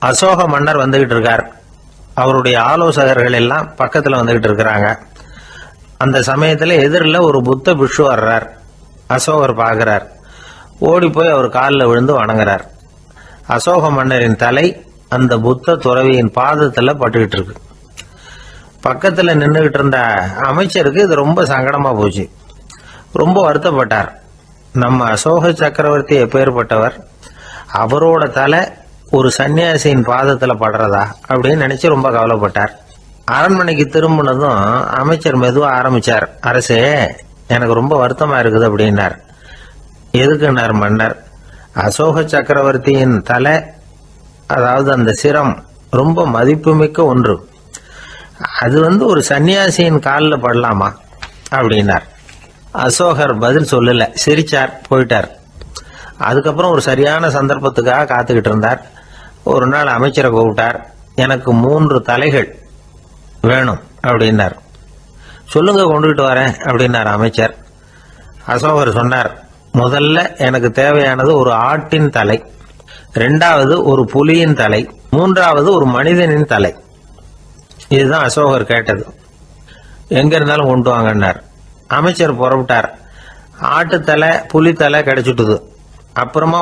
அசோக மன்னர் வந்துகிட்டு இருக்கார். அவருடைய ஆலோசகர்கள் எல்லாம் பக்கத்துல வந்துகிட்டு இருக்கிறாங்க. அந்த சமயத்துல எதிரில் ஒரு புத்த பிக்ஷு வர்றார். அசோகர் பார்க்கிறார். ஓடி போய் அவர் காலில் விழுந்து வணங்குறார். அசோக மன்னரின் தலை அந்த புத்த துறவியின் பாதத்துல பட்டுக்கிட்டு இருக்கு. பக்கத்துல நின்றுகிட்டு இருந்த அமைச்சருக்கு இது ரொம்ப சங்கடமா போச்சு. ரொம்ப வருத்தப்பட்டார். நம்ம அசோக சக்கரவர்த்தி எப்பேற்பட்டவர், அவரோட தலை ஒரு சன்னியாசியின் பாதத்துல படுறதா அப்படின்னு நினைச்சு ரொம்ப கவலைப்பட்டார். அரண்மனைக்கு திரும்பினதும் அமைச்சர் மெதுவா ஆரம்பிச்சார். அரசே, எனக்கு ரொம்ப வருத்தமா இருக்குது அப்படின்னார். எதுக்குன்னார் மன்னர். அசோக சக்கரவர்த்தியின் தலை, அதாவது அந்த சிரம் ரொம்ப மதிப்புமிக்க ஒன்று. அது ஒரு சன்னியாசியின் காலில் படலாமா அப்படின்னார். அசோகர் பதில் சொல்லல, சிரிச்சார், போயிட்டார். அதுக்கப்புறம் ஒரு சரியான சந்தர்ப்பத்துக்காக காத்துக்கிட்டு இருந்தார். ஒரு நாள் அமைச்சரை கூப்பிட்டார். எனக்கு 3 தலைகள் வேணும் அப்படின்னார். சொல்லுங்க, கொண்டுகிட்டு வரேன் அப்படின்னார் அமைச்சர். அசோகர் சொன்னார், முதல்ல எனக்கு தேவையானது ஒரு ஆட்டின் தலை, 2வது ஒரு புலியின் தலை, 3வது ஒரு மனிதனின் தலை. இதுதான் அசோகர் கேட்டது. எங்க இருந்தாலும் கொண்டு வாங்கன்னார். அமைச்சர் புறப்பட்டார். ஆட்டுத்தலை புலித்தலை கிடைச்சிட்டுது. அப்புறமா